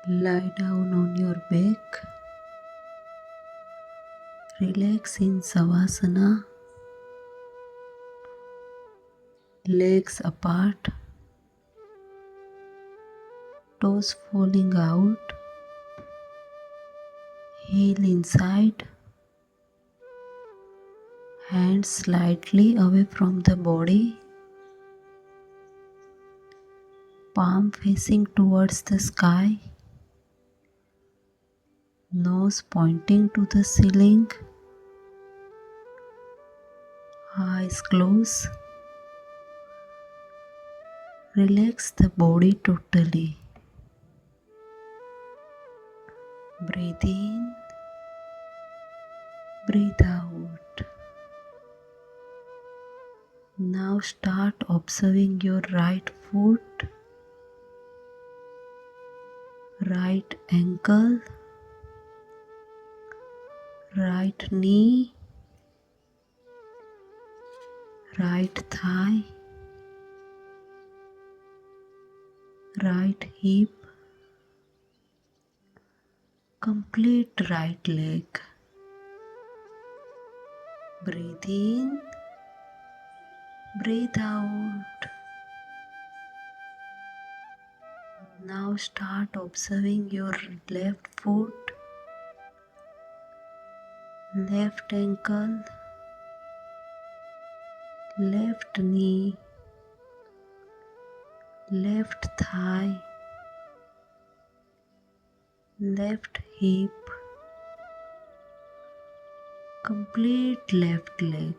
Lie down on your back. Relax in Savasana. Legs apart. Toes falling out. Heel inside. Hands slightly away from the body. Palm facing towards the sky. Nose pointing to the ceiling. Eyes closed. Relax the body totally. Breathe in. Breathe out. Now start observing your right foot, right ankle, right knee, right thigh, right hip, complete right leg. Breathe in, breathe out. Now start observing your left foot, left ankle, left knee, left thigh, left hip, complete left leg.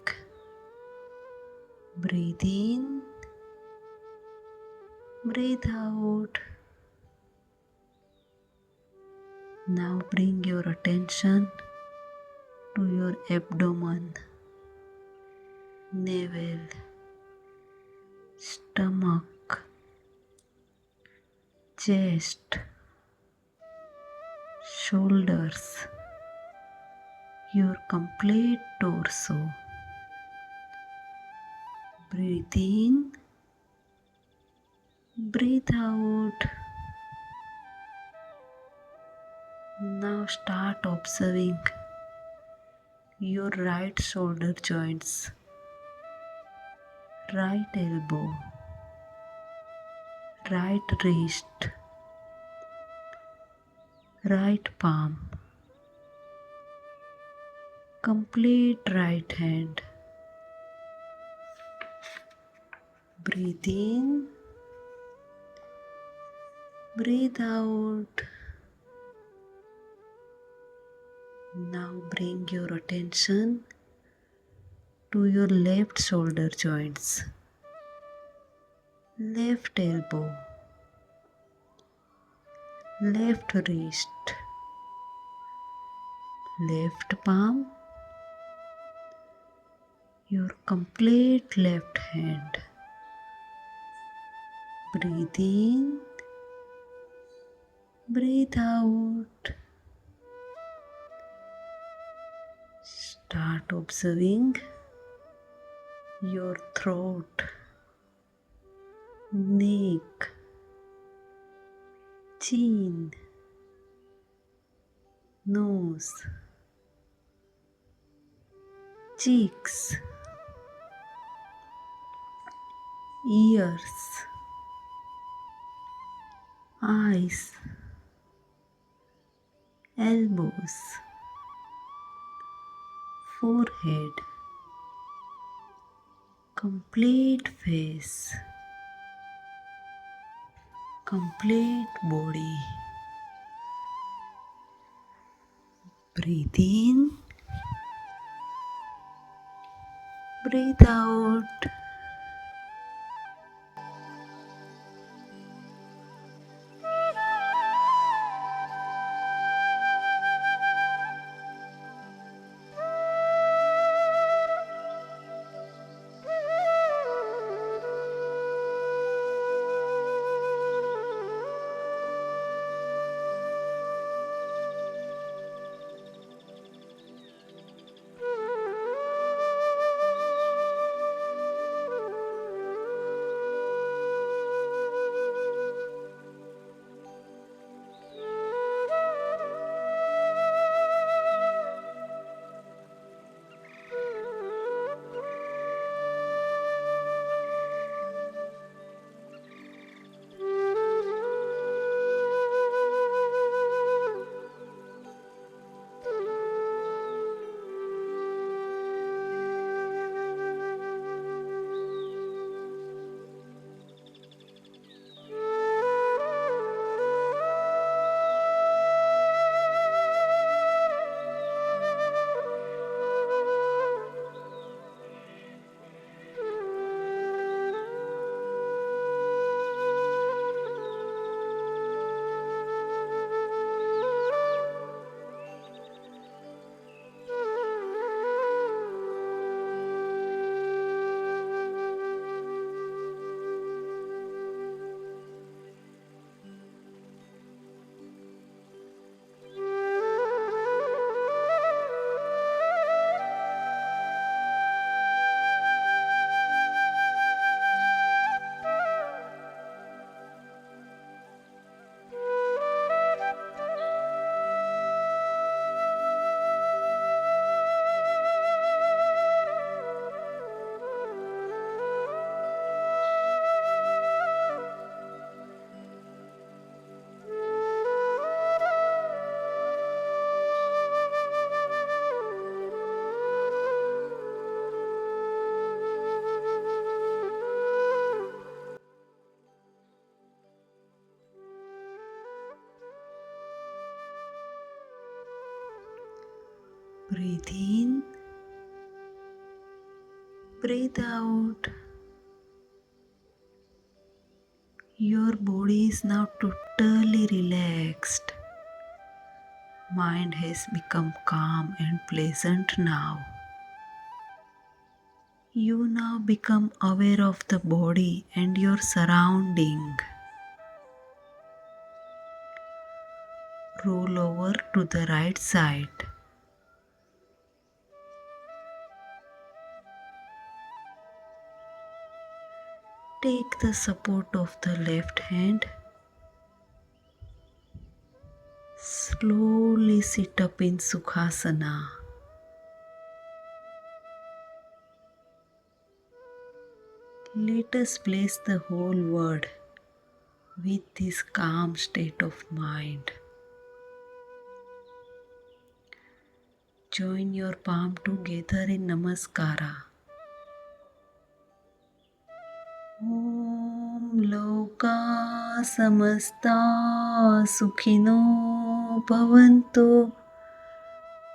Breathe in, breathe out. Now bring your attention to your abdomen, navel, stomach, chest, shoulders, your complete torso. Breathe in, breathe out. Now start observing your right shoulder joints, right elbow, right wrist, right palm, complete right hand. Breathe in, breathe out. Now bring your attention to your left shoulder joints, left elbow, left wrist, left palm, your complete left hand. Breathe in, breathe out. Start observing your throat, neck, chin, nose, cheeks, ears, eyes, elbows, forehead, complete face, complete body. Breathe in, breathe out. Breathe in, breathe out. Your body is now totally relaxed. Mind has become calm and pleasant now. You now become aware of the body and your surrounding. Roll over to the right side. Take the support of the left hand. Slowly sit up in Sukhasana. Let us bless the whole world with this calm state of mind. Join your palm together in Namaskara. Om Loka Samasta Sukhino Bhavantu.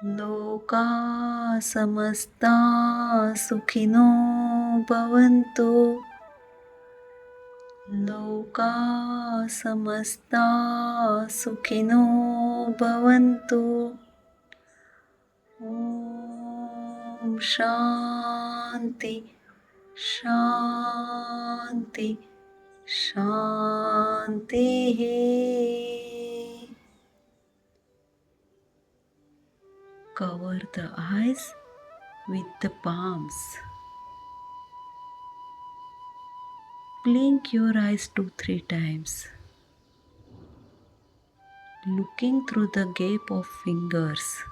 Loka Samasta Sukhino Bhavantu. Loka Samasta Sukhino Bhavantu. Om Shanti Shanti Shanti. Cover the eyes with the palms. Blink your eyes 2-3 times. Looking through the gap of fingers.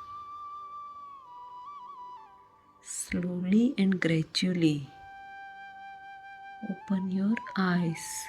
Slowly and gradually open your eyes.